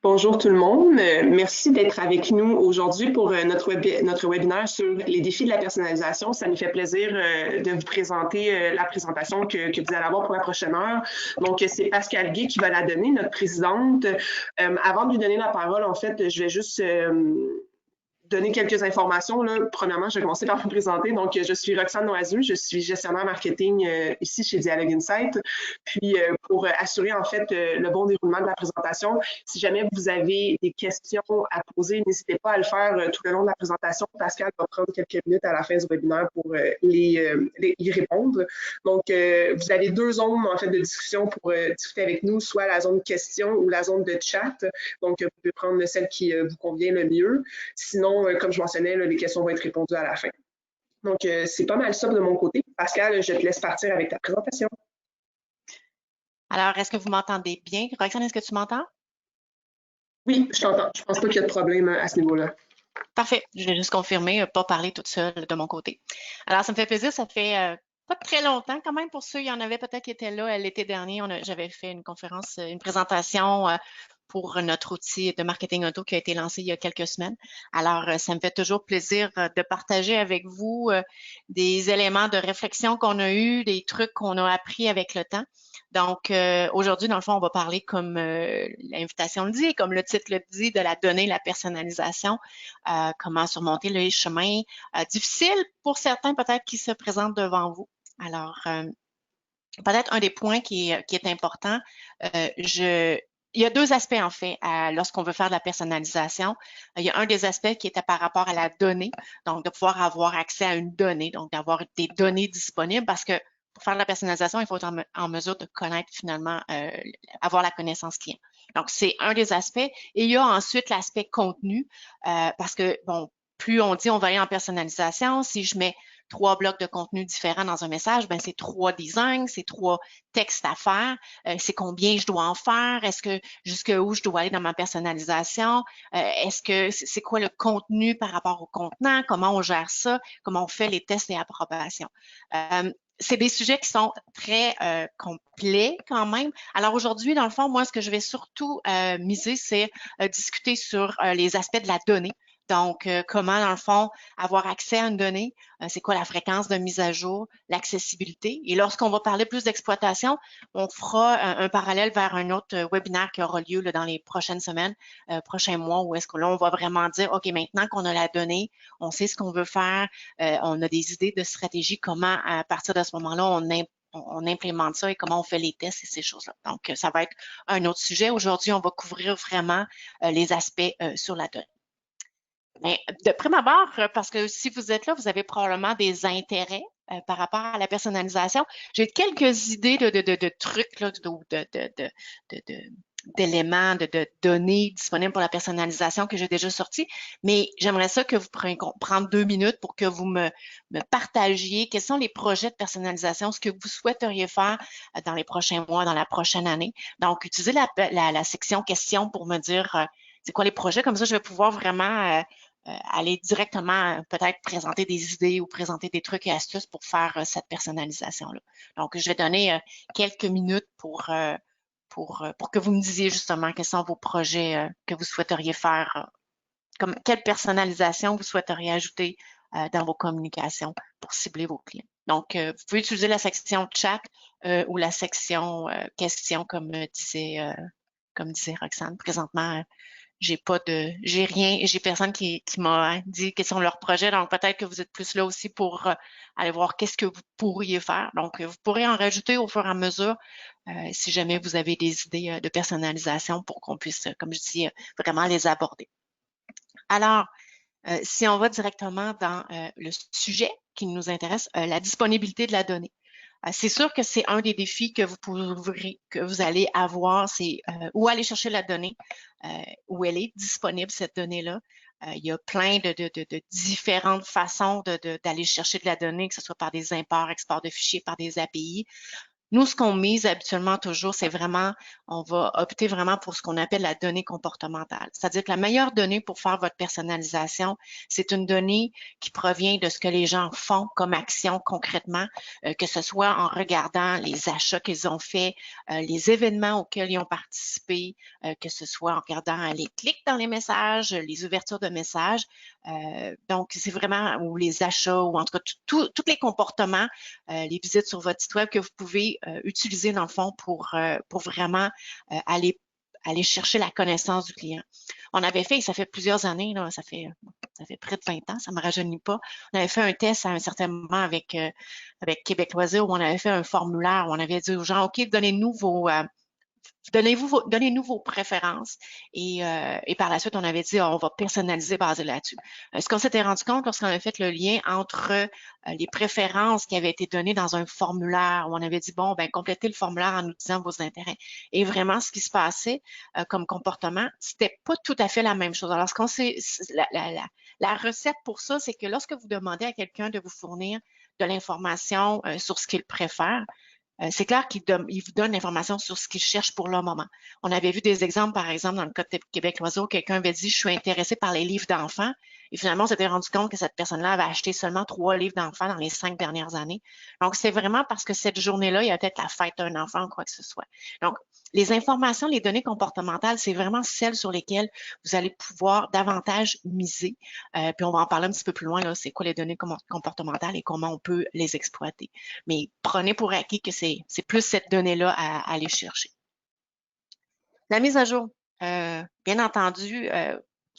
Bonjour tout le monde. Merci d'être avec nous aujourd'hui pour notre webinaire sur les défis de la personnalisation. Ça nous fait plaisir de vous présenter la présentation que vous allez avoir pour la prochaine heure. Donc, c'est Pascal Guay qui va la donner, notre présidente. Avant de lui donner la parole, en fait, je vais juste donner quelques informations. Là. Premièrement, je vais commencer par me présenter. Donc, je suis Roxane Noiseux, je suis gestionnaire marketing ici chez Dialogue Insight. Puis, pour assurer en fait le bon déroulement de la présentation, si jamais vous avez des questions à poser, n'hésitez pas à le faire tout le long de la présentation. Pascal va prendre quelques minutes à la fin du webinaire pour y répondre. Donc, vous avez deux zones en fait de discussion pour discuter avec nous, soit la zone questions ou la zone de chat. Donc, vous pouvez prendre celle qui vous convient le mieux. Sinon, comme je mentionnais, là, les questions vont être répondues à la fin. Donc, c'est pas mal ça de mon côté. Pascal, je te laisse partir avec ta présentation. Alors, est-ce que vous m'entendez bien? Roxane, est-ce que tu m'entends? Oui, je t'entends. Je pense pas qu'il y a de problème à ce niveau-là. Parfait. Je vais juste confirmer, pas parler toute seule de mon côté. Alors, ça me fait plaisir. Ça fait pas très longtemps quand même pour ceux. Il y en avait peut-être qui étaient là l'été dernier. J'avais fait une conférence, une présentation pour notre outil de marketing auto qui a été lancé il y a quelques semaines. Alors, ça me fait toujours plaisir de partager avec vous des éléments de réflexion qu'on a eus, des trucs qu'on a appris avec le temps. Donc, aujourd'hui, dans le fond, on va parler, comme l'invitation le dit, comme le titre le dit, de la donnée, la personnalisation, comment surmonter les chemins difficiles pour certains peut-être qui se présentent devant vous. Alors, peut-être un des points qui est important, il y a deux aspects en fait lorsqu'on veut faire de la personnalisation. Il y a un des aspects qui était par rapport à la donnée, donc de pouvoir avoir accès à une donnée, donc d'avoir des données disponibles parce que pour faire de la personnalisation, il faut être en mesure de connaître finalement, avoir la connaissance client. Donc, c'est un des aspects. Et il y a ensuite l'aspect contenu parce que, bon, plus on dit on va aller en personnalisation, si je mets 3 blocs de contenu différents dans un message, ben c'est 3 designs, c'est 3 textes à faire, c'est combien je dois en faire, est-ce que jusqu'où je dois aller dans ma personnalisation, est-ce que c'est quoi le contenu par rapport au contenant, comment on gère ça, comment on fait les tests et approbations. C'est des sujets qui sont très complets quand même. Alors aujourd'hui, dans le fond, moi, ce que je vais surtout miser, c'est discuter sur les aspects de la donnée. Donc, comment, dans le fond, avoir accès à une donnée, c'est quoi la fréquence de mise à jour, l'accessibilité. Et lorsqu'on va parler plus d'exploitation, on fera un parallèle vers un autre webinaire qui aura lieu là, dans les prochaines semaines, prochains mois, où est-ce que là, on va vraiment dire, OK, maintenant qu'on a la donnée, on sait ce qu'on veut faire, on a des idées de stratégie, comment, à partir de ce moment-là, on implémente ça et comment on fait les tests et ces choses-là. Donc, ça va être un autre sujet. Aujourd'hui, on va couvrir vraiment les aspects sur la donnée. Mais de prime abord, parce que si vous êtes là, vous avez probablement des intérêts par rapport à la personnalisation. J'ai quelques idées de trucs, là, d'éléments, de données disponibles pour la personnalisation que j'ai déjà sortis, mais j'aimerais ça que vous preniez prendre 2 minutes pour que vous me partagiez quels sont les projets de personnalisation, ce que vous souhaiteriez faire dans les prochains mois, dans la prochaine année. Donc, utilisez la section questions pour me dire c'est quoi les projets, comme ça je vais pouvoir vraiment aller directement peut-être présenter des idées ou présenter des trucs et astuces pour faire cette personnalisation-là. Donc, je vais donner quelques minutes pour que vous me disiez justement quels sont vos projets que vous souhaiteriez faire, comme quelle personnalisation vous souhaiteriez ajouter dans vos communications pour cibler vos clients. Donc, vous pouvez utiliser la section chat ou la section questions, comme disait Roxane. Présentement, j'ai personne qui m'a dit quels sont leurs projets. Donc, peut-être que vous êtes plus là aussi pour aller voir qu'est-ce que vous pourriez faire. Donc, vous pourrez en rajouter au fur et à mesure si jamais vous avez des idées de personnalisation pour qu'on puisse, comme je dis, vraiment les aborder. Alors, si on va directement dans le sujet qui nous intéresse, la disponibilité de la donnée. C'est sûr que c'est un des défis que vous allez avoir, c'est où aller chercher la donnée, où elle est disponible, cette donnée-là. Il y a plein de différentes façons d'aller chercher de la donnée, que ce soit par des imports, exports de fichiers, par des API. Nous, ce qu'on mise habituellement toujours, c'est vraiment, on va opter vraiment pour ce qu'on appelle la donnée comportementale. C'est-à-dire que la meilleure donnée pour faire votre personnalisation, c'est une donnée qui provient de ce que les gens font comme action concrètement, que ce soit en regardant les achats qu'ils ont faits, les événements auxquels ils ont participé, que ce soit en regardant les clics dans les messages, les ouvertures de messages. Donc, c'est vraiment, ou les achats, ou en tout cas, tous les comportements, les visites sur votre site web que vous pouvez utiliser dans le fond pour vraiment aller chercher la connaissance du client. On avait fait, ça fait plusieurs années, là, ça fait près de 20 ans, ça ne me rajeunit pas. On avait fait un test à un certain moment avec Québec Loisirs où on avait fait un formulaire où on avait dit aux gens, OK, donnez-nous vos préférences et par la suite, on avait dit on va personnaliser basé là-dessus. Ce qu'on s'était rendu compte lorsqu'on a fait le lien entre les préférences qui avaient été données dans un formulaire où on avait dit bon, ben complétez le formulaire en nous disant vos intérêts. Et vraiment, ce qui se passait comme comportement, c'était pas tout à fait la même chose. Alors, la recette pour ça, c'est que lorsque vous demandez à quelqu'un de vous fournir de l'information sur ce qu'il préfère, c'est clair qu'il vous donne l'information sur ce qu'il cherche pour le moment. On avait vu des exemples, par exemple, dans le cas de Québec Loisirs, quelqu'un avait dit « Je suis intéressé par les livres d'enfants ». Et finalement, on s'était rendu compte que cette personne-là avait acheté seulement 3 livres d'enfants dans les 5 dernières années. Donc, c'est vraiment parce que cette journée-là, il y a peut-être la fête d'un enfant ou quoi que ce soit. Donc, les informations, les données comportementales, c'est vraiment celles sur lesquelles vous allez pouvoir davantage miser. Puis on va en parler un petit peu plus loin, là, c'est quoi les données comportementales et comment on peut les exploiter. Mais prenez pour acquis que c'est plus cette donnée-là à aller chercher. La mise à jour, bien entendu,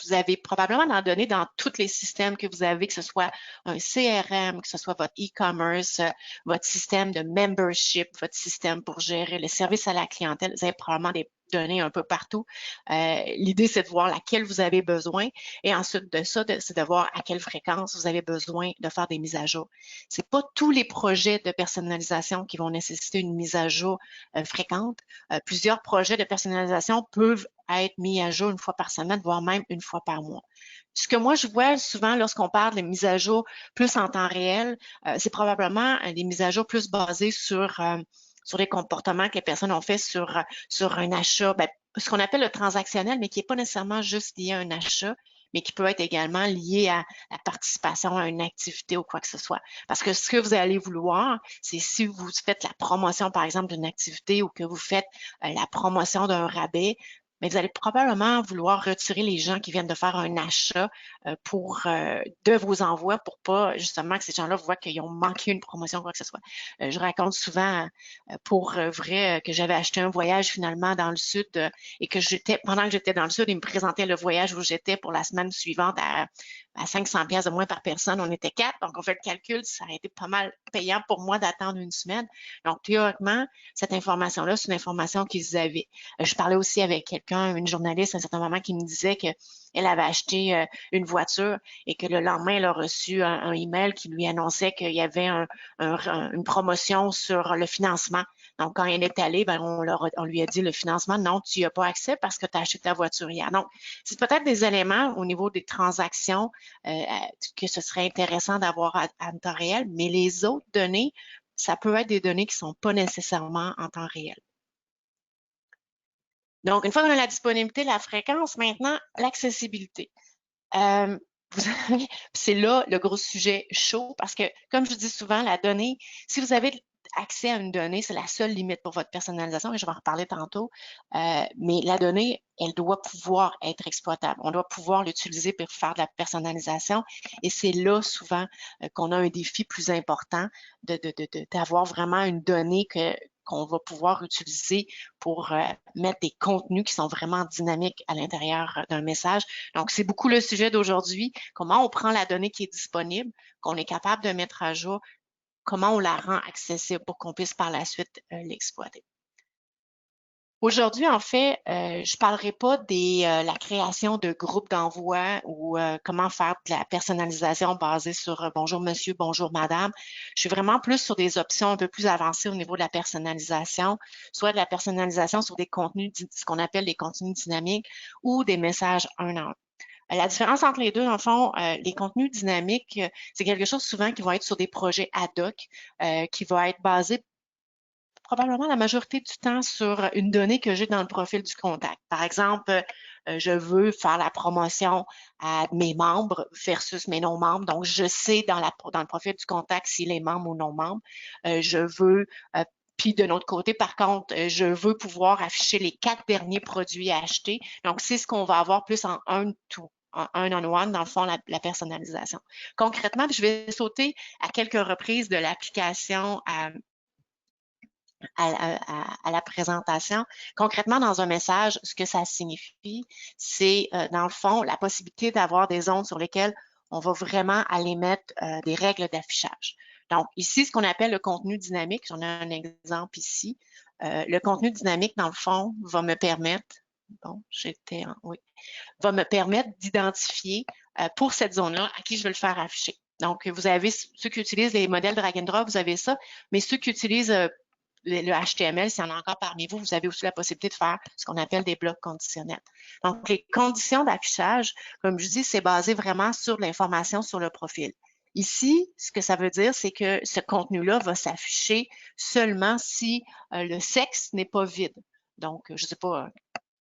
vous avez probablement dans données dans tous les systèmes que vous avez, que ce soit un CRM, que ce soit votre e-commerce, votre système de membership, votre système pour gérer le service à la clientèle. Vous avez probablement des données un peu partout. L'idée, c'est de voir laquelle vous avez besoin et ensuite de ça, c'est de voir à quelle fréquence vous avez besoin de faire des mises à jour. C'est pas tous les projets de personnalisation qui vont nécessiter une mise à jour fréquente. Plusieurs projets de personnalisation peuvent être mis à jour une fois par semaine, voire même une fois par mois. Ce que moi, je vois souvent lorsqu'on parle de mises à jour plus en temps réel, c'est probablement des mises à jour plus basées sur les comportements que les personnes ont fait sur un achat, ben, ce qu'on appelle le transactionnel, mais qui n'est pas nécessairement juste lié à un achat, mais qui peut être également lié à la participation à une activité ou quoi que ce soit. Parce que ce que vous allez vouloir, c'est si vous faites la promotion, par exemple, d'une activité ou que vous faites la promotion d'un rabais, mais vous allez probablement vouloir retirer les gens qui viennent de faire un achat de vos envois pour pas justement que ces gens-là voient qu'ils ont manqué une promotion ou quoi que ce soit. Je raconte souvent pour vrai que j'avais acheté un voyage finalement dans le sud et que pendant que j'étais dans le sud, ils me présentaient le voyage où j'étais pour la semaine suivante à 500 pièces de moins par personne. On était 4, donc on fait le calcul, ça aurait été pas mal payant pour moi d'attendre une semaine. Donc théoriquement, cette information-là, c'est une information qu'ils avaient. Je parlais aussi avec quelqu'un, une journaliste à un certain moment qui me disait que elle avait acheté une voiture et que le lendemain, elle a reçu un email qui lui annonçait qu'il y avait une promotion sur le financement. Donc, quand elle est allée, ben, on lui a dit le financement, non, tu n'y as pas accès parce que tu as acheté ta voiture hier. Donc, c'est peut-être des éléments au niveau des transactions que ce serait intéressant d'avoir en temps réel, mais les autres données, ça peut être des données qui ne sont pas nécessairement en temps réel. Donc, une fois qu'on a la disponibilité, la fréquence, maintenant, l'accessibilité. C'est là le gros sujet chaud parce que, comme je dis souvent, la donnée, si vous avez accès à une donnée, c'est la seule limite pour votre personnalisation et je vais en reparler tantôt. Mais la donnée, elle doit pouvoir être exploitable. On doit pouvoir l'utiliser pour faire de la personnalisation et c'est là souvent qu'on a un défi plus important d'avoir vraiment une donnée qu'on va pouvoir utiliser pour mettre des contenus qui sont vraiment dynamiques à l'intérieur d'un message. Donc, c'est beaucoup le sujet d'aujourd'hui. Comment on prend la donnée qui est disponible, qu'on est capable de mettre à jour, comment on la rend accessible pour qu'on puisse par la suite l'exploiter. Aujourd'hui, en fait, je ne parlerai pas de la création de groupes d'envoi ou comment faire de la personnalisation basée sur bonjour monsieur, bonjour madame. Je suis vraiment plus sur des options un peu plus avancées au niveau de la personnalisation, soit de la personnalisation sur des contenus, ce qu'on appelle des contenus dynamiques ou des messages un à un. La différence entre les deux, dans le fond, les contenus dynamiques, c'est quelque chose souvent qui va être sur des projets ad hoc, qui va être basé probablement la majorité du temps sur une donnée que j'ai dans le profil du contact. Par exemple, je veux faire la promotion à mes membres versus mes non-membres. Donc, je sais dans le profil du contact s'il est membre ou non-membre. Je veux puis de notre côté, par contre, je veux pouvoir afficher les 4 derniers produits à acheter. Donc, c'est ce qu'on va avoir plus en un-on-one, dans le fond, la personnalisation. Concrètement, je vais sauter à quelques reprises de l'application à la présentation. Concrètement, dans un message, ce que ça signifie, c'est, dans le fond, la possibilité d'avoir des zones sur lesquelles on va vraiment aller mettre des règles d'affichage. Donc, ici, ce qu'on appelle le contenu dynamique, j'en ai un exemple ici. Le contenu dynamique, dans le fond, va me permettre, va me permettre d'identifier pour cette zone-là à qui je veux le faire afficher. Donc, vous avez ceux qui utilisent les modèles drag and drop, vous avez ça, mais ceux qui utilisent le HTML, s'il y en a encore parmi vous, vous avez aussi la possibilité de faire ce qu'on appelle des blocs conditionnels. Donc, les conditions d'affichage, comme je dis, c'est basé vraiment sur l'information sur le profil. Ici, ce que ça veut dire, c'est que ce contenu-là va s'afficher seulement si le sexe n'est pas vide. Donc, je ne sais pas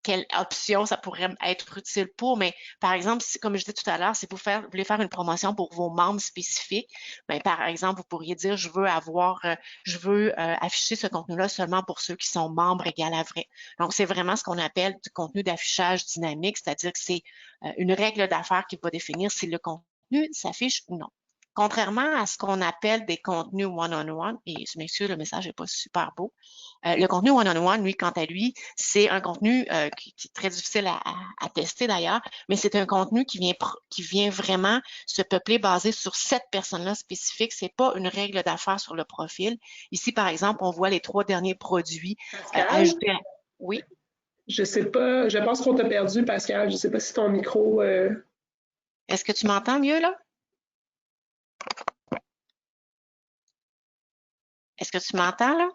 quelle option ça pourrait être utile pour, mais par exemple, comme je disais tout à l'heure, si vous voulez faire une promotion pour vos membres spécifiques, bien, par exemple, vous pourriez dire, je veux afficher ce contenu-là seulement pour ceux qui sont membres égal à vrai. Donc, c'est vraiment ce qu'on appelle du contenu d'affichage dynamique, c'est-à-dire que c'est une règle d'affaires qui va définir si le contenu s'affiche ou non. Contrairement à ce qu'on appelle des contenus one-on-one, et je m'excuse, le message n'est pas super beau, le contenu one-on-one, lui, quant à lui, c'est un contenu qui est très difficile à tester d'ailleurs, mais c'est un contenu qui vient vraiment se peupler basé sur cette personne-là spécifique. C'est pas une règle d'affaires sur le profil. Ici, par exemple, on voit les 3 derniers produits ajoutés à... Oui? Je sais pas, je pense qu'on t'a perdu, Pascal. Je sais pas si ton micro... Est-ce que tu m'entends mieux, là? Est-ce que tu m'entends, là?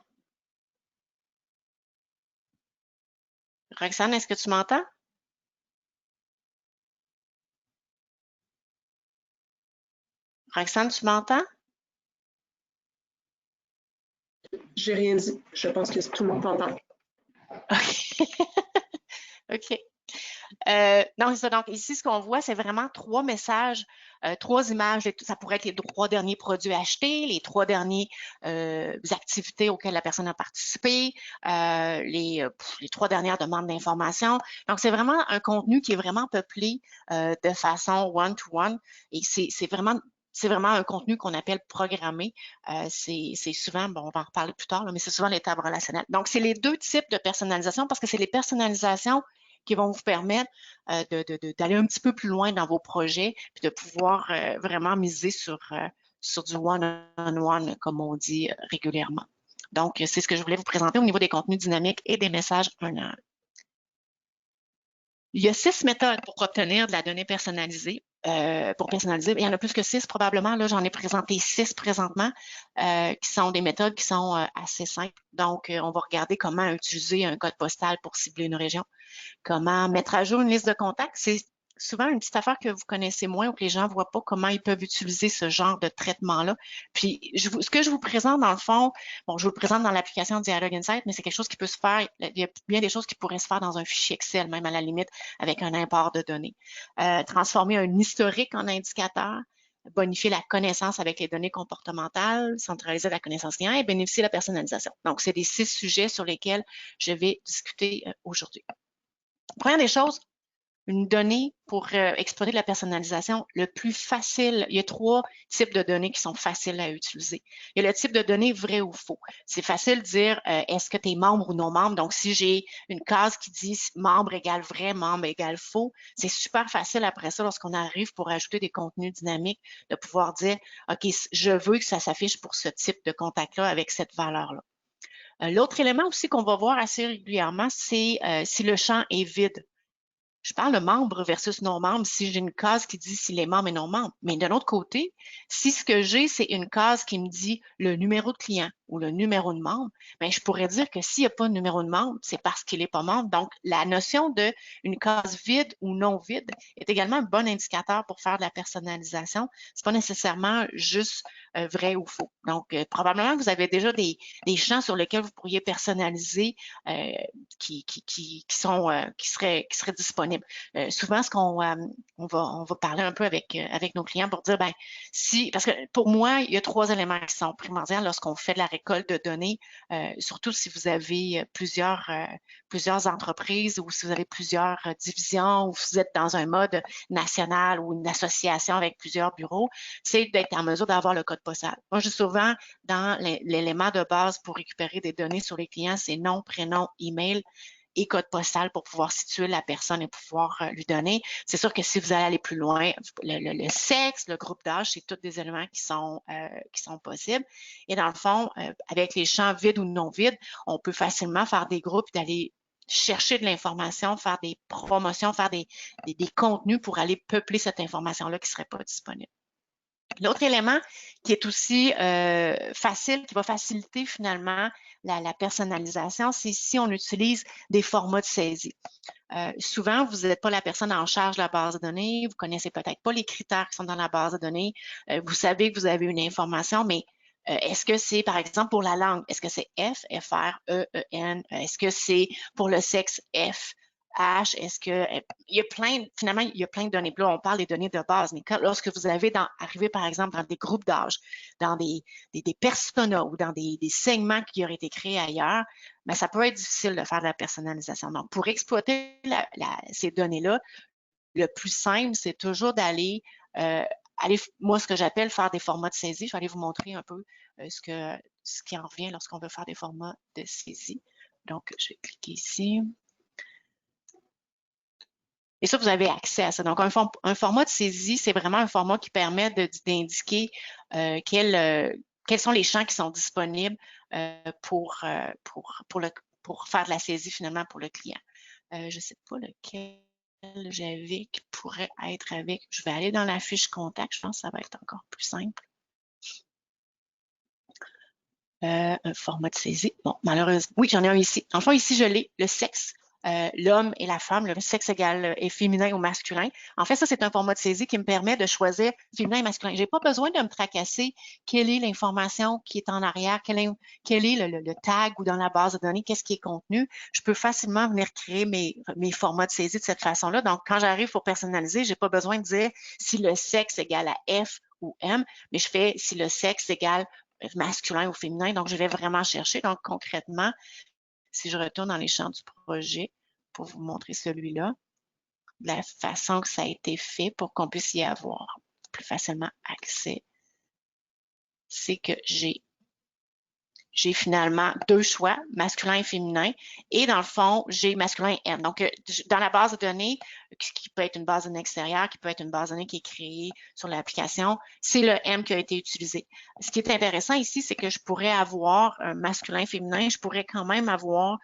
Roxane, est-ce que tu m'entends? Roxane, tu m'entends? J'ai rien dit. Je pense que tout le monde t'entend. OK. OK. Non, c'est ça. Donc, ici, ce qu'on voit, c'est vraiment 3 messages, 3 images. Ça pourrait être les 3 derniers produits achetés, les 3 dernières activités auxquelles la personne a participé, les 3 dernières demandes d'information. Donc, c'est vraiment un contenu qui est vraiment peuplé de façon one-to-one. Et c'est vraiment un contenu qu'on appelle programmé. C'est souvent, bon, on va en reparler plus tard, là, mais c'est souvent les tables relationnelles. Donc, c'est les 2 types de personnalisation parce que c'est les personnalisations qui vont vous permettre d'aller un petit peu plus loin dans vos projets puis de pouvoir vraiment miser sur du one-on-one, comme on dit régulièrement. Donc, c'est ce que je voulais vous présenter au niveau des contenus dynamiques et des messages 1 à 1. Il y a 6 méthodes pour obtenir de la donnée personnalisée. Pour personnaliser, il y en a plus que 6 probablement. Là, j'en ai présenté 6 présentement, qui sont des méthodes qui sont assez simples. Donc, on va regarder comment utiliser un code postal pour cibler une région, comment mettre à jour une liste de contacts. C'est souvent une petite affaire que vous connaissez moins ou que les gens ne voient pas comment ils peuvent utiliser ce genre de traitement-là. Puis, ce que je vous présente dans le fond, bon, je vous le présente dans l'application Dialogue Insight, mais c'est quelque chose qui peut se faire, il y a bien des choses qui pourraient se faire dans un fichier Excel, même à la limite, avec un import de données. Transformer un historique en indicateur, bonifier la connaissance avec les données comportementales, centraliser la connaissance client et bénéficier de la personnalisation. Donc, c'est des 6 sujets sur lesquels je vais discuter aujourd'hui. Première des choses, une donnée pour exploiter de la personnalisation, le plus facile, il y a 3 types de données qui sont faciles à utiliser. Il y a le type de données vrai ou faux. C'est facile de dire est-ce que tu es membre ou non membre. Donc, si j'ai une case qui dit membre égale vrai, membre égale faux, c'est super facile après ça, lorsqu'on arrive pour ajouter des contenus dynamiques, de pouvoir dire OK, je veux que ça s'affiche pour ce type de contact-là avec cette valeur-là. L'autre élément aussi qu'on va voir assez régulièrement, c'est si le champ est vide. je parle de membre versus non-membre si j'ai une case qui dit s'il est membre et non-membre. Mais de l'autre côté, si ce que j'ai, c'est une case qui me dit le numéro de client ou le numéro de membre, bien, je pourrais dire que s'il n'y a pas de numéro de membre, c'est parce qu'il n'est pas membre. Donc, la notion de une case vide ou non vide est également un bon indicateur pour faire de la personnalisation. C'est pas nécessairement juste vrai ou faux. Donc, probablement que vous avez déjà des champs sur lesquels vous pourriez personnaliser qui seraient disponibles. Souvent, ce qu'on on va parler un peu avec nos clients pour dire, ben, parce que pour moi, il y a 3 éléments qui sont primordiaux lorsqu'on fait de la récolte de données, surtout si vous avez plusieurs entreprises ou si vous avez plusieurs divisions ou si vous êtes dans un mode national ou une association avec plusieurs bureaux, c'est d'être en mesure d'avoir le code postal. Moi, je dis souvent, dans l'élément de base pour récupérer des données sur les clients, c'est nom, prénom, email et code postal pour pouvoir situer la personne et pouvoir lui donner. C'est sûr que si vous allez aller plus loin, le sexe, le groupe d'âge, c'est tous des éléments qui sont possibles. Et dans le fond, avec les champs vides ou non vides, on peut facilement faire des groupes et d'aller chercher de l'information, faire des promotions, faire des contenus pour aller peupler cette information-là qui ne serait pas disponible. L'autre élément qui est aussi facile, qui va faciliter finalement la personnalisation, c'est si on utilise des formats de saisie. Souvent, vous n'êtes pas la personne en charge de la base de données, vous ne connaissez peut-être pas les critères qui sont dans la base de données, vous savez que vous avez une information, mais est-ce que c'est, par exemple, pour la langue, est-ce que c'est F, FR, E, EN, est-ce que c'est pour le sexe F, H, est-ce que il y a finalement, il y a plein de données. Là, on parle des données de base, mais lorsque vous avez arrivé, par exemple, dans des groupes d'âge, dans des personas ou dans des segments qui auraient été créés ailleurs, mais ça peut être difficile de faire de la personnalisation. Donc, pour exploiter ces données-là, le plus simple, c'est toujours d'aller moi, ce que j'appelle faire des formats de saisie. Je vais aller vous montrer un peu ce qui en revient lorsqu'on veut faire des formats de saisie. Donc, je vais cliquer ici. Et ça, vous avez accès à ça. Donc, un format de saisie, c'est vraiment un format qui permet d'indiquer quels sont les champs qui sont disponibles pour faire de la saisie finalement pour le client. Je ne sais pas lequel j'avais qui pourrait être avec. Je vais aller dans la fiche contact. Je pense que ça va être encore plus simple. Un format de saisie. Bon, malheureusement, oui, j'en ai un ici. Dans le fond, ici, je l'ai, le sexe. L'homme et la femme, le sexe égal est féminin ou masculin. En fait, ça, c'est un format de saisie qui me permet de choisir féminin et masculin. Je n'ai pas besoin de me tracasser quelle est l'information qui est en arrière, quel est le tag ou dans la base de données, qu'est-ce qui est contenu. Je peux facilement venir créer mes formats de saisie de cette façon-là. Donc, quand j'arrive pour personnaliser, je n'ai pas besoin de dire si le sexe égale à F ou M, mais je fais si le sexe égale masculin ou féminin. Donc, je vais vraiment chercher. Donc, concrètement, si je retourne dans les champs du projet pour vous montrer celui-là, la façon que ça a été fait pour qu'on puisse y avoir plus facilement accès, c'est que j'ai finalement 2 choix, masculin et féminin. Et dans le fond, j'ai masculin et M. Donc, dans la base de données, qui peut être une base de données extérieure, qui peut être une base de données qui est créée sur l'application, c'est le M qui a été utilisé. Ce qui est intéressant ici, c'est que je pourrais avoir un masculin, féminin, je pourrais quand même avoir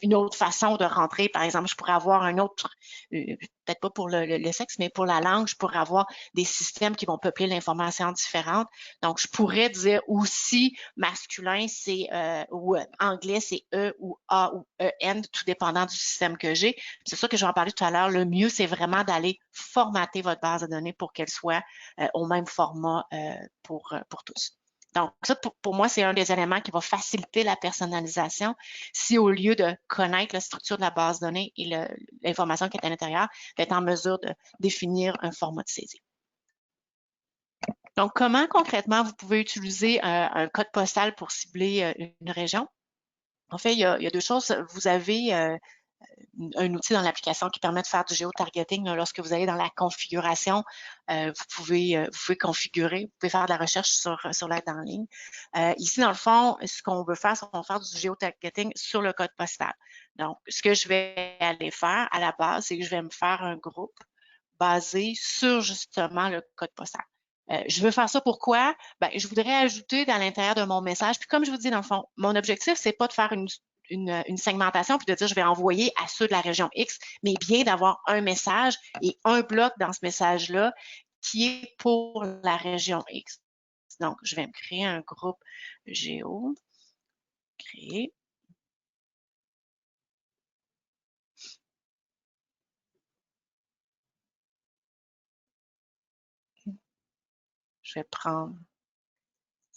une autre façon de rentrer. Par exemple, je pourrais avoir un autre, peut-être pas pour le sexe, mais pour la langue, je pourrais avoir des systèmes qui vont peupler l'information différente. Donc, je pourrais dire aussi masculin, c'est ou anglais, c'est E ou A ou EN, tout dépendant du système que j'ai. C'est sûr que je vais en parler tout à l'heure. Le mieux, c'est vraiment d'aller formater votre base de données pour qu'elle soit au même format pour tous. Donc, ça, pour moi, c'est un des éléments qui va faciliter la personnalisation. Si au lieu de connaître la structure de la base de données et l'information qui est à l'intérieur, d'être en mesure de définir un format de saisie. Donc, comment concrètement vous pouvez utiliser un code postal pour cibler une région? En fait, il y a 2 choses. Vous avez un outil dans l'application qui permet de faire du géotargeting. Lorsque vous allez dans la configuration, vous pouvez configurer, vous pouvez faire de la recherche sur l'aide en ligne. Ici, dans le fond, ce qu'on veut faire, c'est qu'on va faire du géotargeting sur le code postal. Donc, ce que je vais aller faire à la base, c'est que je vais me faire un groupe basé sur justement le code postal. Je veux faire ça pourquoi? Ben, je voudrais ajouter dans l'intérieur de mon message. Puis comme je vous dis, dans le fond, mon objectif, c'est pas de faire une segmentation puis de dire je vais envoyer à ceux de la région X, mais bien d'avoir un message et un bloc dans ce message-là qui est pour la région X. Donc, je vais me créer un groupe géo. Créer. Je vais prendre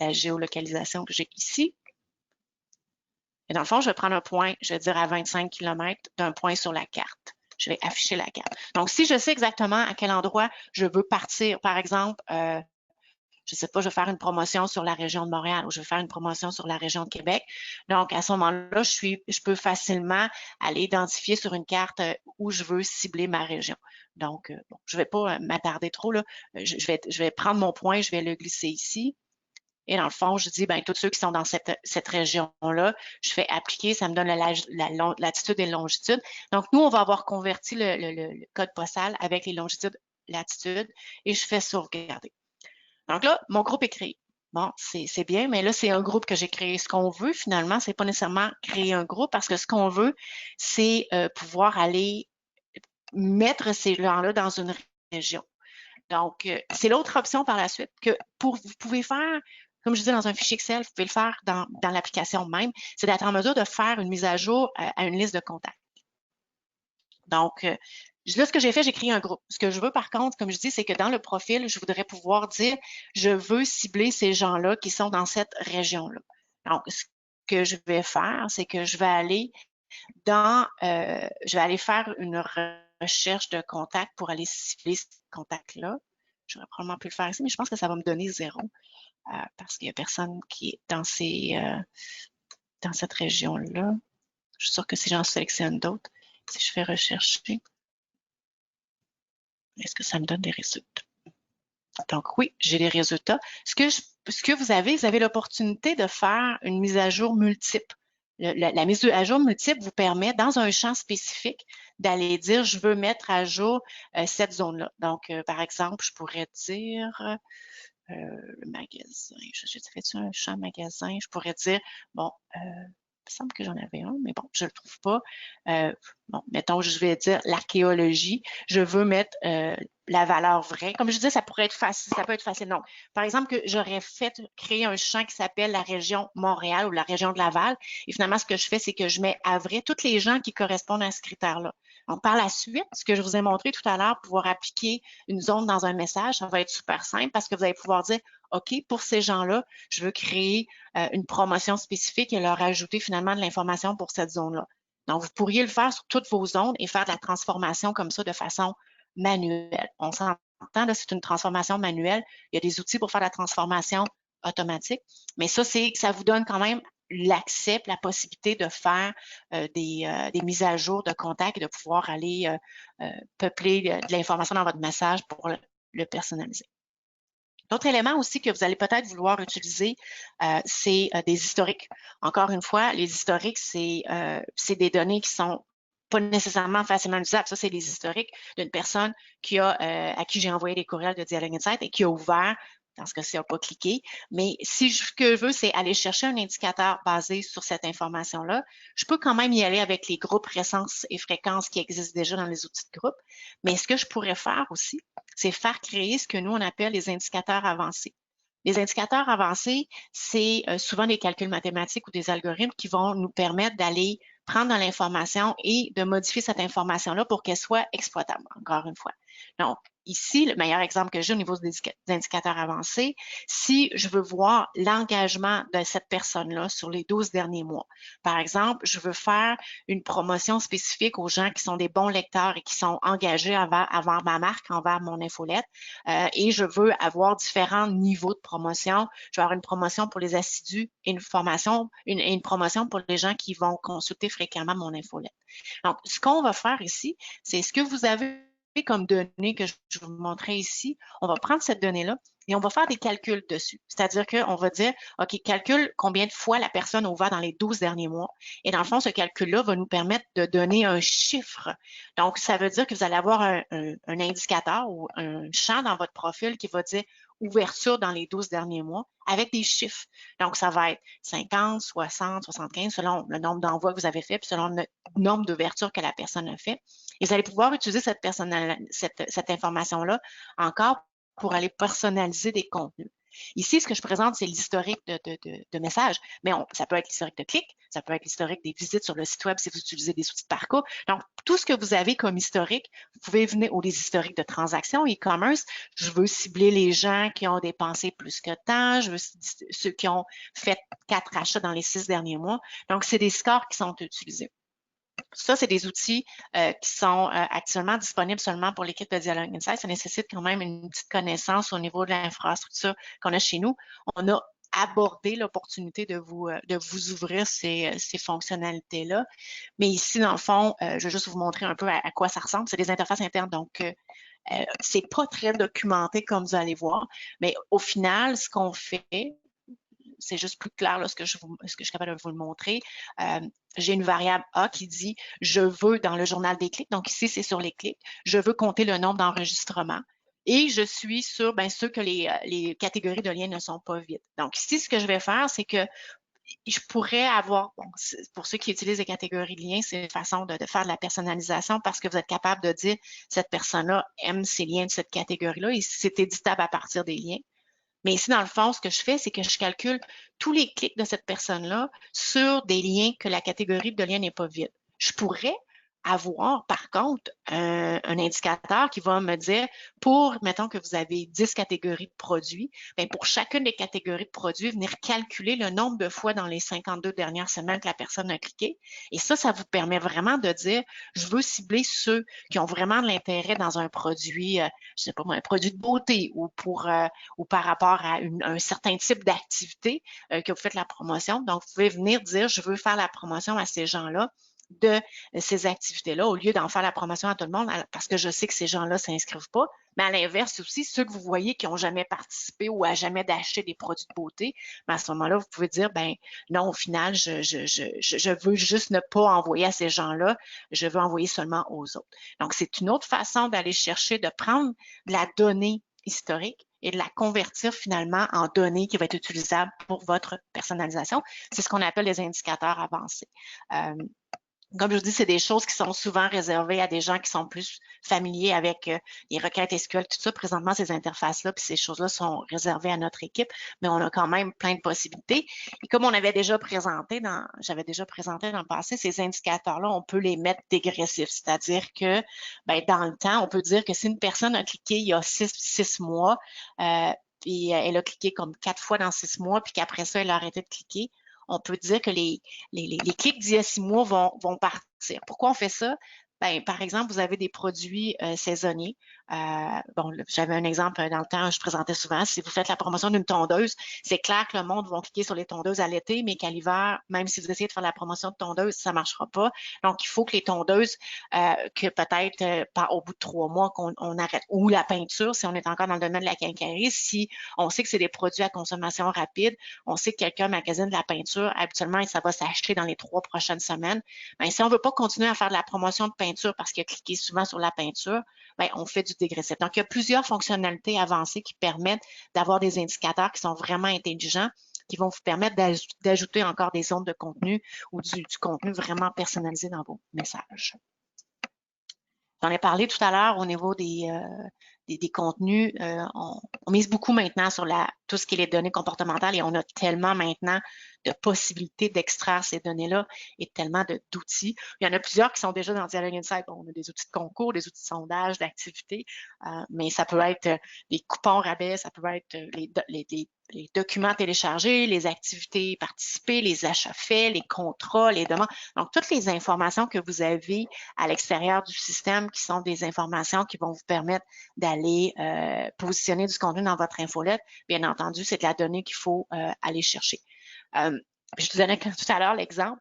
la géolocalisation que j'ai ici. Et dans le fond, je vais prendre un point, je vais dire à 25 km d'un point sur la carte. Je vais afficher la carte. Donc, si je sais exactement à quel endroit je veux partir, par exemple, je sais pas, je vais faire une promotion sur la région de Montréal ou je vais faire une promotion sur la région de Québec. Donc, à ce moment-là, je peux facilement aller identifier sur une carte où je veux cibler ma région. Donc, bon, je vais pas m'attarder trop, là. Je vais prendre mon point, je vais le glisser ici. Et dans le fond, je dis, ben, tous ceux qui sont dans cette région-là, je fais appliquer, ça me donne la latitude et la longitude. Donc, nous, on va avoir converti le code postal avec les longitudes, latitudes, et je fais sauvegarder. Donc là, mon groupe est créé. Bon, c'est bien, mais là, c'est un groupe que j'ai créé. Ce qu'on veut, finalement, c'est pas nécessairement créer un groupe parce que ce qu'on veut, c'est pouvoir aller mettre ces gens-là dans une région. Donc, c'est l'autre option par la suite que vous pouvez faire, comme je disais, dans un fichier Excel, vous pouvez le faire dans l'application même, c'est d'être en mesure de faire une mise à jour à une liste de contacts. Donc, là, ce que j'ai fait, j'ai créé un groupe. Ce que je veux, par contre, comme je dis, c'est que dans le profil, je voudrais pouvoir dire, je veux cibler ces gens-là qui sont dans cette région-là. Donc, ce que je vais faire, c'est que je vais aller faire une recherche de contact pour aller cibler ce contact-là. J'aurais probablement pu le faire ici, mais je pense que ça va me donner 0 parce qu'il n'y a personne qui est dans cette région-là. Je suis sûre que si j'en sélectionne d'autres, si je fais rechercher, est-ce que ça me donne des résultats? Donc oui, j'ai les résultats. Ce que vous avez l'opportunité de faire une mise à jour multiple. La mise à jour multiple vous permet, dans un champ spécifique, d'aller dire, je veux mettre à jour cette zone-là. Donc, par exemple, je pourrais dire le magasin. J'ai fait un champ magasin. Je pourrais dire, bon, il me semble que j'en avais un, mais bon, je ne le trouve pas. Bon, mettons, je vais dire l'archéologie. Je veux mettre la valeur vraie. Comme je disais, ça pourrait être facile, ça peut être facile. Donc, par exemple, que j'aurais créer un champ qui s'appelle la région Montréal ou la région de Laval. Et finalement, ce que je fais, c'est que je mets à vrai tous les gens qui correspondent à ce critère-là. Donc, par la suite, ce que je vous ai montré tout à l'heure, pouvoir appliquer une zone dans un message, ça va être super simple parce que vous allez pouvoir dire, OK, pour ces gens-là, je veux créer une promotion spécifique et leur ajouter finalement de l'information pour cette zone-là. Donc, vous pourriez le faire sur toutes vos zones et faire de la transformation comme ça de façon manuelle. On s'entend, là, c'est une transformation manuelle. Il y a des outils pour faire la transformation automatique, mais ça vous donne quand même l'accès, la possibilité de faire des mises à jour de contacts et de pouvoir aller peupler de l'information dans votre message pour le personnaliser. D'autres éléments aussi que vous allez peut-être vouloir utiliser, c'est des historiques. Encore une fois, les historiques, c'est des données qui sont pas nécessairement facilement usables. Ça, c'est des historiques d'une personne à qui j'ai envoyé des courriels de Dialogue Insight et qui a ouvert, dans ce cas-ci, n'a pas cliqué. Mais si ce que je veux, c'est aller chercher un indicateur basé sur cette information-là, je peux quand même y aller avec les groupes récence et fréquences qui existent déjà dans les outils de groupe. Mais ce que je pourrais faire aussi, c'est faire créer ce que nous, on appelle les indicateurs avancés. Les indicateurs avancés, c'est souvent des calculs mathématiques ou des algorithmes qui vont nous permettre d'aller prendre de l'information et de modifier cette information-là pour qu'elle soit exploitable, encore une fois. Donc, ici, le meilleur exemple que j'ai au niveau des indicateurs avancés, si je veux voir l'engagement de cette personne-là sur les 12 derniers mois. Par exemple, je veux faire une promotion spécifique aux gens qui sont des bons lecteurs et qui sont engagés envers ma marque, envers mon infolette, et je veux avoir différents niveaux de promotion. Je vais avoir une promotion pour les assidus et une promotion pour les gens qui vont consulter fréquemment mon infolette. Donc, ce qu'on va faire ici, c'est ce que vous avez comme données que je vous montrais ici, on va prendre cette donnée-là et on va faire des calculs dessus. C'est-à-dire qu'on va dire, OK, calcule combien de fois la personne a ouvert dans les 12 derniers mois. Et dans le fond, ce calcul-là va nous permettre de donner un chiffre. Donc, ça veut dire que vous allez avoir un indicateur ou un champ dans votre profil qui va dire, ouverture dans les 12 derniers mois avec des chiffres. Donc, ça va être 50, 60, 75 selon le nombre d'envois que vous avez fait, puis selon le nombre d'ouvertures que la personne a fait. Et vous allez pouvoir utiliser cette information-là encore pour aller personnaliser des contenus. Ici, ce que je présente, c'est l'historique de messages, mais ça peut être l'historique de clics, ça peut être l'historique des visites sur le site web si vous utilisez des outils de parcours. Donc, tout ce que vous avez comme historique, vous pouvez venir, ou des historiques de transactions, e-commerce. Je veux cibler les gens qui ont dépensé plus que tant, je veux ceux qui ont fait 4 achats dans les 6 derniers mois. Donc, c'est des scores qui sont utilisés. Ça, c'est des outils qui sont actuellement disponibles seulement pour l'équipe de Dialogue Insight. Ça nécessite quand même une petite connaissance au niveau de l'infrastructure qu'on a chez nous. On a abordé l'opportunité de vous ouvrir ces fonctionnalités-là. Mais ici, dans le fond, je vais juste vous montrer un peu à quoi ça ressemble. C'est des interfaces internes, donc c'est pas très documenté comme vous allez voir. Mais au final, ce qu'on fait, c'est juste plus clair là, ce que je suis capable de vous le montrer. J'ai une variable A qui dit « Je veux dans le journal des clics ». Donc ici, c'est sur les clics. Je veux compter le nombre d'enregistrements. Et je suis sur ceux que les catégories de liens ne sont pas vides. Donc ici, ce que je vais faire, c'est que je pourrais avoir, bon, pour ceux qui utilisent les catégories de liens, c'est une façon de faire de la personnalisation parce que vous êtes capable de dire cette personne-là aime ces liens de cette catégorie-là et c'est éditable à partir des liens. Mais ici, dans le fond, ce que je fais, c'est que je calcule tous les clics de cette personne-là sur des liens que la catégorie de liens n'est pas vide. Je pourrais avoir, par contre, un indicateur qui va me dire, mettons que vous avez 10 catégories de produits, bien pour chacune des catégories de produits, venir calculer le nombre de fois dans les 52 dernières semaines que la personne a cliqué. Et ça vous permet vraiment de dire, je veux cibler ceux qui ont vraiment de l'intérêt dans un produit, je sais pas moi, un produit de beauté ou par rapport à un certain type d'activité que vous faites la promotion. Donc, vous pouvez venir dire, je veux faire la promotion à ces gens-là de ces activités-là, au lieu d'en faire la promotion à tout le monde, parce que je sais que ces gens-là ne s'inscrivent pas. Mais à l'inverse aussi, ceux que vous voyez qui n'ont jamais participé ou à jamais d'acheter des produits de beauté, ben à ce moment-là, vous pouvez dire, ben non, au final, je veux juste ne pas envoyer à ces gens-là, je veux envoyer seulement aux autres. Donc, c'est une autre façon d'aller chercher, de prendre de la donnée historique et de la convertir finalement en données qui va être utilisable pour votre personnalisation. C'est ce qu'on appelle les indicateurs avancés. Comme je vous dis, c'est des choses qui sont souvent réservées à des gens qui sont plus familiers avec les requêtes SQL, tout ça. Présentement, ces interfaces-là, puis ces choses-là sont réservées à notre équipe, mais on a quand même plein de possibilités. Et comme on avait déjà présenté j'avais déjà présenté dans le passé, ces indicateurs-là, on peut les mettre dégressifs, c'est-à-dire que ben, dans le temps, on peut dire que si une personne a cliqué il y a 6 mois, puis elle a cliqué comme 4 fois dans 6 mois, puis qu'après ça, elle a arrêté de cliquer, on peut dire que les clics d'il y a 6 mois vont partir. Pourquoi on fait ça? Ben, par exemple, vous avez des produits saisonniers. Bon, j'avais un exemple dans le temps, je présentais souvent, si vous faites la promotion d'une tondeuse, c'est clair que le monde va cliquer sur les tondeuses à l'été, mais qu'à l'hiver, même si vous essayez de faire la promotion de tondeuse, ça ne marchera pas. Donc, il faut que les tondeuses, que peut-être au bout de 3 mois qu'on arrête, ou la peinture, si on est encore dans le domaine de la quincaillerie, si on sait que c'est des produits à consommation rapide, on sait que quelqu'un magasine de la peinture, habituellement, ça va s'acheter dans les 3 prochaines semaines. Ben, si on ne veut pas continuer à faire de la promotion de peinture parce qu'il a cliqué souvent sur la peinture, bien, on fait du dégressif. Donc, il y a plusieurs fonctionnalités avancées qui permettent d'avoir des indicateurs qui sont vraiment intelligents, qui vont vous permettre d'ajouter encore des zones de contenu ou du contenu vraiment personnalisé dans vos messages. J'en ai parlé tout à l'heure au niveau des contenus. On mise beaucoup maintenant sur tout ce qui est les données comportementales et on a tellement maintenant de possibilités d'extraire ces données-là et tellement d'outils. Il y en a plusieurs qui sont déjà dans Dialogue Insight. On a des outils de concours, des outils de sondage, d'activité, mais ça peut être des coupons rabais, ça peut être les documents téléchargés, les activités participées, les achats faits, les contrats, les demandes. Donc, toutes les informations que vous avez à l'extérieur du système qui sont des informations qui vont vous permettre d'aller positionner du contenu dans votre infolette, bien entendu, c'est de la donnée qu'il faut aller chercher. je te donnais tout à l'heure l'exemple.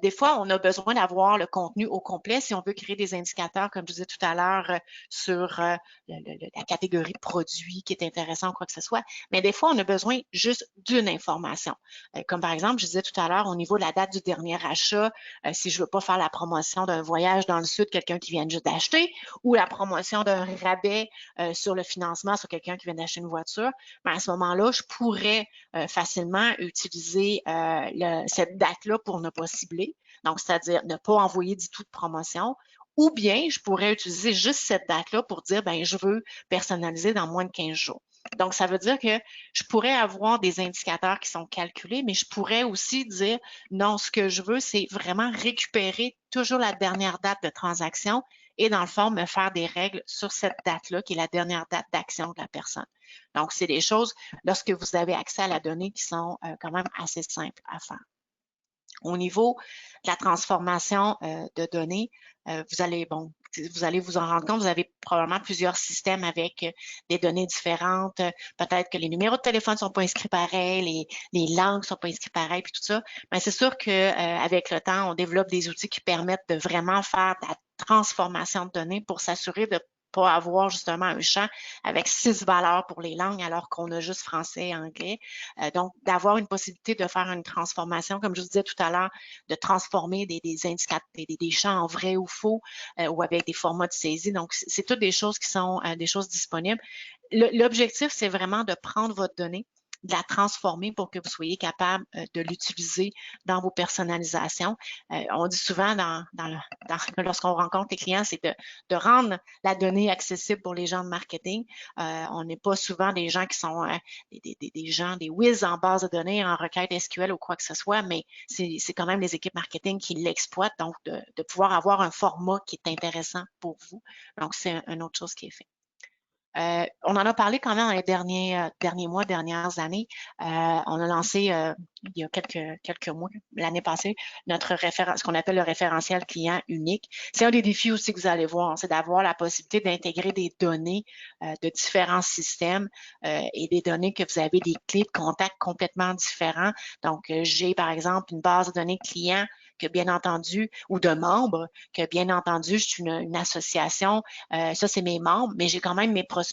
Des fois, on a besoin d'avoir le contenu au complet si on veut créer des indicateurs, comme je disais tout à l'heure, sur la catégorie produit qui est intéressant ou quoi que ce soit. Mais des fois, on a besoin juste d'une information. Comme par exemple, je disais tout à l'heure, au niveau de la date du dernier achat, si je veux pas faire la promotion d'un voyage dans le sud, quelqu'un qui vient juste d'acheter, ou la promotion d'un rabais sur le financement sur quelqu'un qui vient d'acheter une voiture, ben à ce moment-là, je pourrais facilement utiliser cette date-là pour ne pas cibler, donc c'est-à-dire ne pas envoyer du tout de promotion, ou bien je pourrais utiliser juste cette date-là pour dire, ben je veux personnaliser dans moins de 15 jours. Donc, ça veut dire que je pourrais avoir des indicateurs qui sont calculés, mais je pourrais aussi dire, non, ce que je veux, c'est vraiment récupérer toujours la dernière date de transaction et dans le fond, me faire des règles sur cette date-là, qui est la dernière date d'action de la personne. Donc, c'est des choses, lorsque vous avez accès à la donnée, qui sont quand même assez simples à faire. Au niveau de la transformation de données, vous allez vous en rendre compte, vous avez probablement plusieurs systèmes avec des données différentes. Peut-être que les numéros de téléphone ne sont pas inscrits pareil, les langues ne sont pas inscrites pareil, puis tout ça. Mais c'est sûr qu'avec le temps, on développe des outils qui permettent de vraiment faire de la transformation de données pour s'assurer de pas avoir justement un champ avec 6 valeurs pour les langues alors qu'on a juste français et anglais. Donc, d'avoir une possibilité de faire une transformation, comme je vous disais tout à l'heure, de transformer des indicateurs, des champs en vrai ou faux ou avec des formats de saisie. Donc, c'est toutes des choses qui sont des choses disponibles. L'objectif, c'est vraiment de prendre votre donnée, de la transformer pour que vous soyez capable de l'utiliser dans vos personnalisations. On dit souvent lorsqu'on rencontre les clients, c'est de rendre la donnée accessible pour les gens de marketing. On n'est pas souvent des gens qui sont des whiz en base de données, en requête SQL ou quoi que ce soit, mais c'est quand même les équipes marketing qui l'exploitent, donc de pouvoir avoir un format qui est intéressant pour vous. Donc, c'est une autre chose qui est faite. On en a parlé quand même dans les derniers mois, dernières années. On a lancé il y a quelques mois, l'année passée, ce qu'on appelle le référentiel client unique. C'est un des défis aussi que vous allez voir, c'est d'avoir la possibilité d'intégrer des données de différents systèmes et des données que vous avez des clés de contact complètement différents. Donc, j'ai par exemple une base de données client que bien entendu, ou de membres, que bien entendu, je suis une association, ça c'est mes membres, mais j'ai quand même mes prospects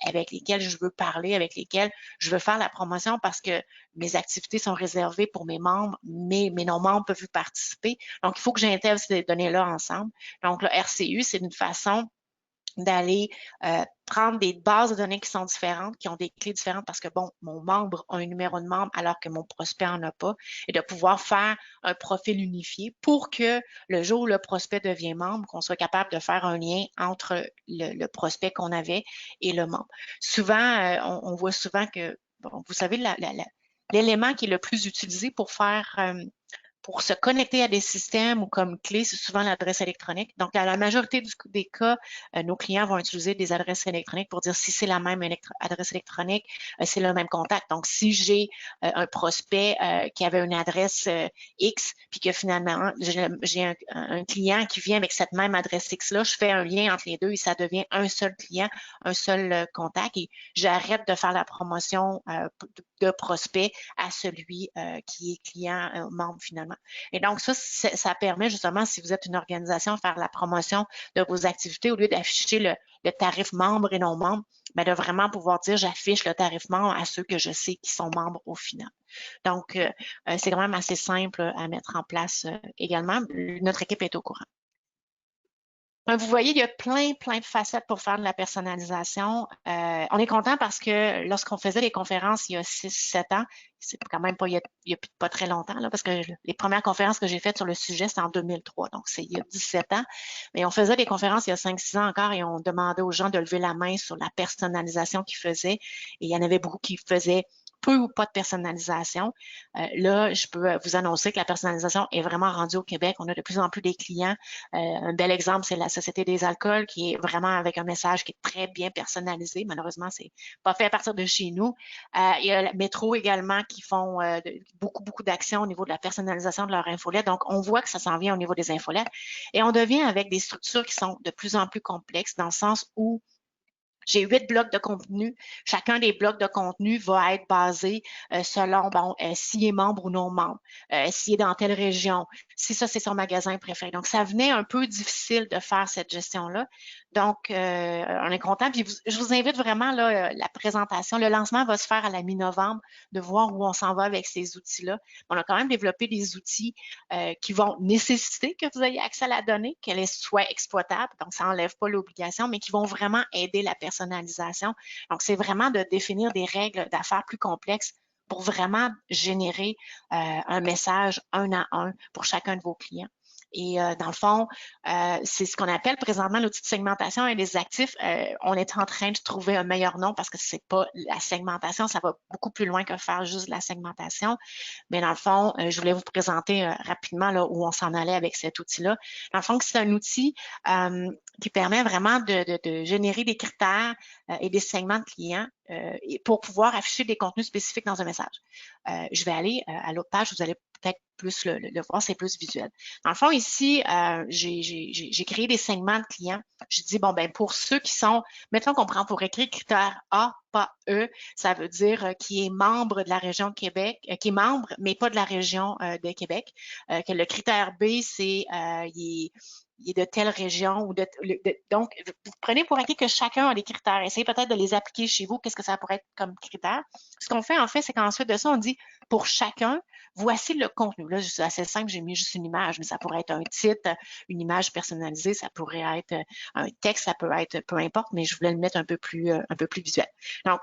avec lesquels je veux parler, avec lesquels je veux faire la promotion parce que mes activités sont réservées pour mes membres, mais mes non-membres peuvent y participer. Donc, il faut que j'intègre ces données-là ensemble. Donc, le RCU, c'est une façon d'aller prendre des bases de données qui sont différentes, qui ont des clés différentes parce que, bon, mon membre a un numéro de membre alors que mon prospect n'en a pas, et de pouvoir faire un profil unifié pour que le jour où le prospect devient membre, qu'on soit capable de faire un lien entre le prospect qu'on avait et le membre. Souvent, on voit souvent que, bon, vous savez, l'élément qui est le plus utilisé pour pour se connecter à des systèmes ou comme clé, c'est souvent l'adresse électronique. Donc, à la majorité des cas, nos clients vont utiliser des adresses électroniques pour dire si c'est la même adresse électronique, c'est le même contact. Donc, si j'ai un prospect qui avait une adresse X, puis que finalement, j'ai un client qui vient avec cette même adresse X-là, je fais un lien entre les deux et ça devient un seul client, un seul contact et j'arrête de faire la promotion de prospect à celui qui est client membre finalement. Et donc, ça permet justement, si vous êtes une organisation, de faire la promotion de vos activités au lieu d'afficher le tarif membre et non membre, mais de vraiment pouvoir dire j'affiche le tarif membre à ceux que je sais qui sont membres au final. Donc, c'est quand même assez simple à mettre en place également. Notre équipe est au courant. Vous voyez, il y a plein de facettes pour faire de la personnalisation. On est content parce que lorsqu'on faisait les conférences il y a 6-7 ans, c'est quand même pas il y a pas très longtemps, là, parce que les premières conférences que j'ai faites sur le sujet, c'est en 2003, donc c'est il y a 17 ans. Mais on faisait des conférences il y a 5-6 ans encore et on demandait aux gens de lever la main sur la personnalisation qu'ils faisaient. Et il y en avait beaucoup qui faisaient peu ou pas de personnalisation. Là, je peux vous annoncer que la personnalisation est vraiment rendue au Québec. On a de plus en plus des clients. Un bel exemple, c'est la Société des alcools qui est vraiment avec un message qui est très bien personnalisé. Malheureusement, c'est pas fait à partir de chez nous. Il y a le Métro également qui font beaucoup d'actions au niveau de la personnalisation de leur infolette. Donc, on voit que ça s'en vient au niveau des infolettes. Et on devient avec des structures qui sont de plus en plus complexes dans le sens où J'ai 8 blocs de contenu. Chacun des blocs de contenu va être basé selon, bon, s'il est membre ou non membre, s'il est dans telle région, si ça, c'est son magasin préféré. Donc, ça venait un peu difficile de faire cette gestion-là. Donc, on est content. Puis, je vous invite vraiment, là, la présentation, le lancement va se faire à la mi-novembre, de voir où on s'en va avec ces outils-là. On a quand même développé des outils qui vont nécessiter que vous ayez accès à la donnée, qu'elle soit exploitable. Donc, ça n'enlève pas l'obligation, mais qui vont vraiment aider la personnalisation. Donc, c'est vraiment de définir des règles d'affaires plus complexes pour vraiment générer un message un à un pour chacun de vos clients. Et dans le fond, c'est ce qu'on appelle présentement l'outil de segmentation et les actifs. On est en train de trouver un meilleur nom parce que c'est pas la segmentation, ça va beaucoup plus loin que faire juste la segmentation. Mais dans le fond, je voulais vous présenter rapidement là, où on s'en allait avec cet outil-là. Dans le fond, c'est un outil qui permet vraiment de générer des critères et des segments de clients pour pouvoir afficher des contenus spécifiques dans un message. Je vais aller à l'autre page, vous allez peut-être plus le voir, c'est plus visuel. Dans le fond, ici, j'ai créé des segments de clients. Je dis, bon, ben pour ceux qui sont, mettons qu'on prend pour écrire critère A, pas E, ça veut dire qui est membre de la région de Québec, qui est membre, mais pas de la région de Québec. Que le critère B, c'est il est de telle région ou donc vous prenez pour acquis que chacun a des critères. Essayez peut-être de les appliquer chez vous. Qu'est-ce que ça pourrait être comme critère? Ce qu'on fait en fait, c'est qu'ensuite de ça, on dit pour chacun, voici le contenu. Là, c'est assez simple, j'ai mis juste une image, mais ça pourrait être un titre, une image personnalisée, ça pourrait être un texte, ça peut être peu importe, mais je voulais le mettre un peu plus visuel. Donc,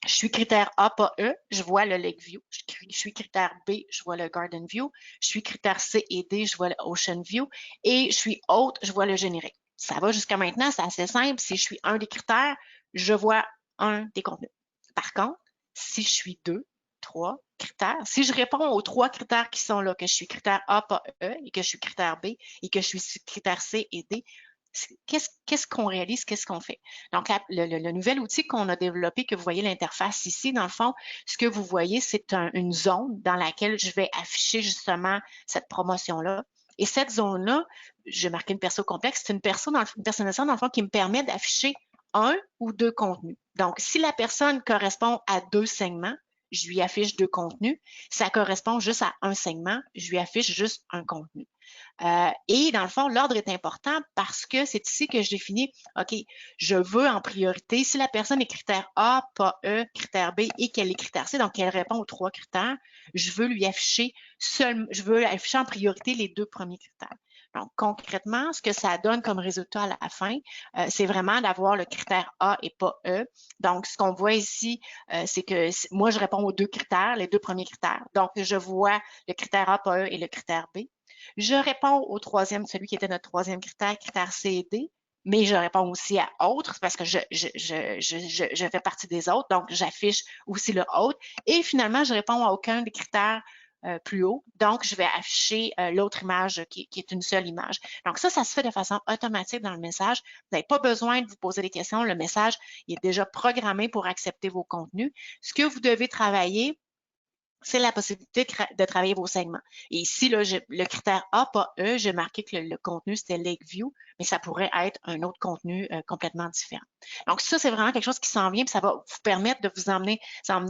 je suis critère A, pas E, je vois le Lake View. Je suis critère B, je vois le Garden View. Je suis critère C et D, je vois le Ocean View. Et je suis haute, je vois le générique. Ça va jusqu'à maintenant, c'est assez simple. Si je suis un des critères, je vois un des contenus. Par contre, si je suis 2, 3 critères, si je réponds aux 3 critères qui sont là, que je suis critère A, pas E, et que je suis critère B, et que je suis critère C et D, qu'est-ce qu'on réalise, qu'est-ce qu'on fait? Donc, le nouvel outil qu'on a développé, que vous voyez l'interface ici, dans le fond, ce que vous voyez, c'est une zone dans laquelle je vais afficher justement cette promotion-là. Et cette zone-là, j'ai marqué une perso complexe, c'est une personnalisation, dans le fond, qui me permet d'afficher un ou deux contenus. Donc, si la personne correspond à 2 segments, je lui affiche 2 contenus. Si ça correspond juste à un segment, je lui affiche juste un contenu. Et dans le fond, l'ordre est important parce que c'est ici que je définis, OK, je veux en priorité, si la personne est critère A, pas E, critère B et qu'elle est critère C, donc qu'elle répond aux 3 critères, je veux lui afficher je veux afficher en priorité les 2 premiers critères. Donc, concrètement, ce que ça donne comme résultat à la fin, c'est vraiment d'avoir le critère A et pas E. Donc, ce qu'on voit ici, c'est que moi, je réponds aux 2 critères, les 2 premiers critères. Donc, je vois le critère A, pas E et le critère B. Je réponds au troisième, celui qui était notre troisième critère C et D, mais je réponds aussi à autres parce que je fais partie des autres, donc j'affiche aussi le autre. Et finalement, je réponds à aucun des critères plus haut. Donc, je vais afficher l'autre image qui est une seule image. Donc, ça se fait de façon automatique dans le message. Vous n'avez pas besoin de vous poser des questions. Le message il est déjà programmé pour accepter vos contenus. Ce que vous devez travailler, c'est la possibilité de travailler vos segments. Et ici, là, le critère A, pas E, j'ai marqué que le contenu, c'était Lake View, mais ça pourrait être un autre contenu complètement différent. Donc, ça, c'est vraiment quelque chose qui s'en vient, puis ça va vous permettre de vous emmener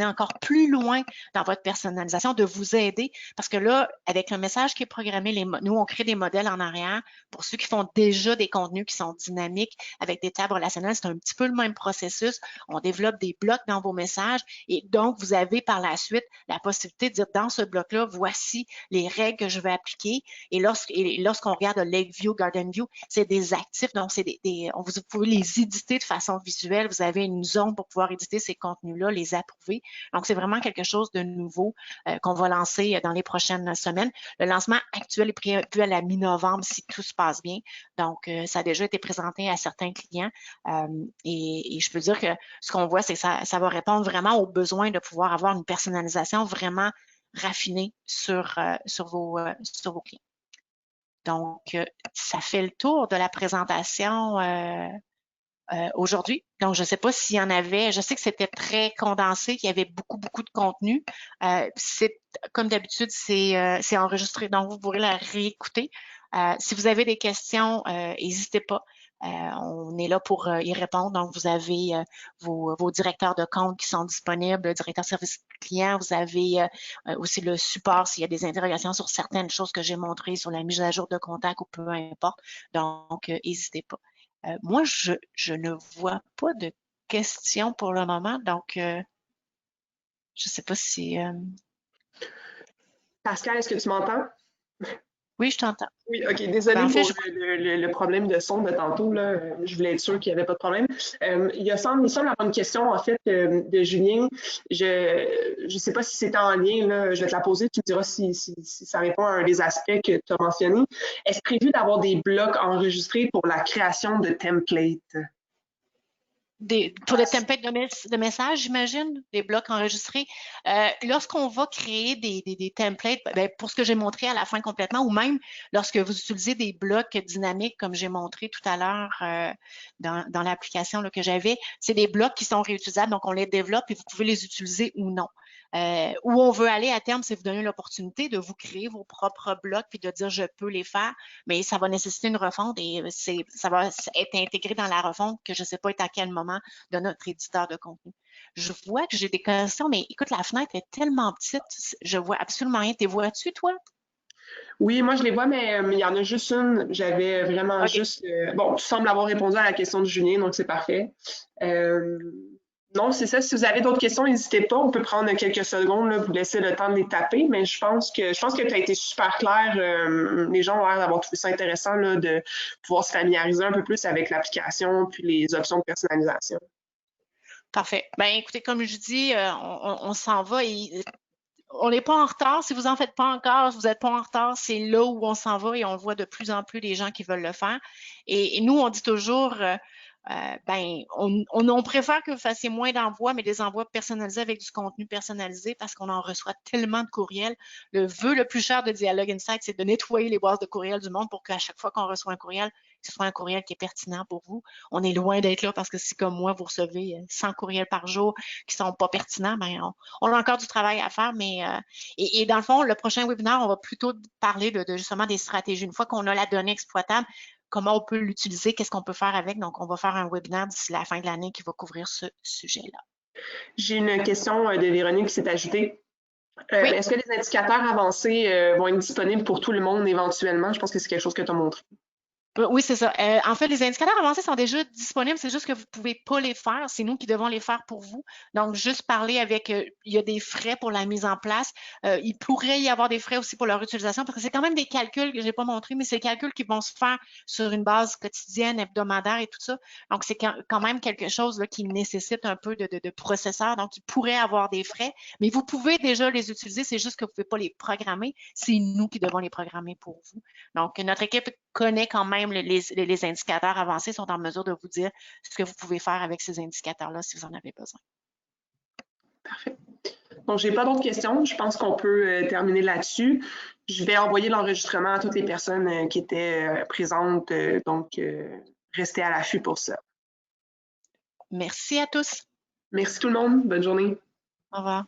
encore plus loin dans votre personnalisation, de vous aider, parce que là, avec le message qui est programmé, nous, on crée des modèles en arrière pour ceux qui font déjà des contenus qui sont dynamiques avec des tables relationnelles. C'est un petit peu le même processus. On développe des blocs dans vos messages et donc, vous avez par la suite la possibilité de dire dans ce bloc-là, voici les règles que je vais appliquer. Et lorsqu'on regarde le Lake View, Garden View, c'est des actifs, donc c'est vous pouvez les éditer de façon visuelle. Vous avez une zone pour pouvoir éditer ces contenus-là, les approuver. Donc, c'est vraiment quelque chose de nouveau qu'on va lancer dans les prochaines semaines. Le lancement actuel est prévu à la mi-novembre si tout se passe bien. Donc, ça a déjà été présenté à certains clients. Et je peux dire que ce qu'on voit, c'est que ça va répondre vraiment aux besoins de pouvoir avoir une personnalisation vraiment raffinée sur vos clients. Donc, ça fait le tour de la présentation aujourd'hui. Donc, je ne sais pas s'il y en avait. Je sais que c'était très condensé, qu'il y avait beaucoup de contenu. Comme d'habitude, c'est enregistré, donc vous pourrez la réécouter. Si vous avez des questions, n'hésitez pas. On est là pour y répondre. Donc, vous avez vos directeurs de compte qui sont disponibles, le directeur service client. Vous avez aussi le support s'il y a des interrogations sur certaines choses que j'ai montrées, sur la mise à jour de contact ou peu importe. Donc, n'hésitez pas. Moi, je ne vois pas de questions pour le moment. Donc, je ne sais pas si... Pascal, est-ce que tu m'entends? Oui, je t'entends. Oui, OK. Désolée En fait, pour le problème de son de tantôt, là. Je voulais être sûre qu'il n'y avait pas de problème. Il semble avoir une question, en fait, de Julien. Je ne sais pas si c'est en lien, là. Je vais te la poser. Tu me diras si ça répond à un des aspects que tu as mentionnés. Est-ce prévu d'avoir des blocs enregistrés pour la création de templates? Pour le template de messages, j'imagine, des blocs enregistrés. Lorsqu'on va créer des templates, pour ce que j'ai montré à la fin complètement, ou même lorsque vous utilisez des blocs dynamiques, comme j'ai montré tout à l'heure dans l'application que j'avais, c'est des blocs qui sont réutilisables, donc on les développe et vous pouvez les utiliser ou non. Où on veut aller à terme, c'est vous donner l'opportunité de vous créer vos propres blocs puis de dire je peux les faire, mais ça va nécessiter une refonte et ça va être intégré dans la refonte que je ne sais pas à quel moment de notre éditeur de contenu. Je vois que j'ai des questions, mais écoute, la fenêtre est tellement petite, je vois absolument rien. T'es vois-tu, toi? Oui, moi je les vois, mais il y en a juste une. J'avais vraiment OK. juste. Bon, tu sembles avoir répondu à la question de Julien, donc c'est parfait. Euh, non, c'est ça. Si vous avez d'autres questions, n'hésitez pas. On peut prendre quelques secondes, là, vous laisser le temps de les taper, mais je pense que tu as été super clair. Les gens ont l'air d'avoir trouvé ça intéressant là, de pouvoir se familiariser un peu plus avec l'application puis les options de personnalisation. Parfait. Ben, écoutez, comme je dis, on s'en va et on n'est pas en retard. Si vous n'en faites pas encore, vous n'êtes pas en retard. C'est là où on s'en va et on voit de plus en plus des gens qui veulent le faire. Et nous, on dit toujours, on préfère que vous fassiez moins d'envois, mais des envois personnalisés avec du contenu personnalisé parce qu'on en reçoit tellement de courriels. Le vœu le plus cher de Dialogue Insight, c'est de nettoyer les bases de courriels du monde pour qu'à chaque fois qu'on reçoit un courriel, que ce soit un courriel qui est pertinent pour vous. On est loin d'être là parce que si, comme moi, vous recevez 100 courriels par jour qui sont pas pertinents, on a encore du travail à faire, mais et dans le fond, le prochain webinaire, on va plutôt parler de justement des stratégies. Une fois qu'on a la donnée exploitable, comment on peut l'utiliser, qu'est-ce qu'on peut faire avec. Donc, on va faire un webinaire d'ici la fin de l'année qui va couvrir ce sujet-là. J'ai une question de Véronique qui s'est ajoutée. Oui. Est-ce que les indicateurs avancés vont être disponibles pour tout le monde éventuellement? Je pense que c'est quelque chose que tu as montré. Oui, c'est ça. En fait, les indicateurs avancés sont déjà disponibles, c'est juste que vous ne pouvez pas les faire. C'est nous qui devons les faire pour vous. Donc, juste parler avec, il y a des frais pour la mise en place. Il pourrait y avoir des frais aussi pour leur utilisation parce que c'est quand même des calculs que je n'ai pas montrés, mais c'est des calculs qui vont se faire sur une base quotidienne, hebdomadaire et tout ça. Donc, c'est quand même quelque chose là, qui nécessite un peu de processeur. Donc, il pourrait avoir des frais, mais vous pouvez déjà les utiliser. C'est juste que vous ne pouvez pas les programmer. C'est nous qui devons les programmer pour vous. Donc, notre équipe connaît quand même les indicateurs avancés, sont en mesure de vous dire ce que vous pouvez faire avec ces indicateurs-là si vous en avez besoin. Parfait. Donc, j'ai pas d'autres questions. Je pense qu'on peut terminer là-dessus. Je vais envoyer l'enregistrement à toutes les personnes qui étaient présentes. Donc, restez à l'affût pour ça. Merci à tous. Merci tout le monde. Bonne journée. Au revoir.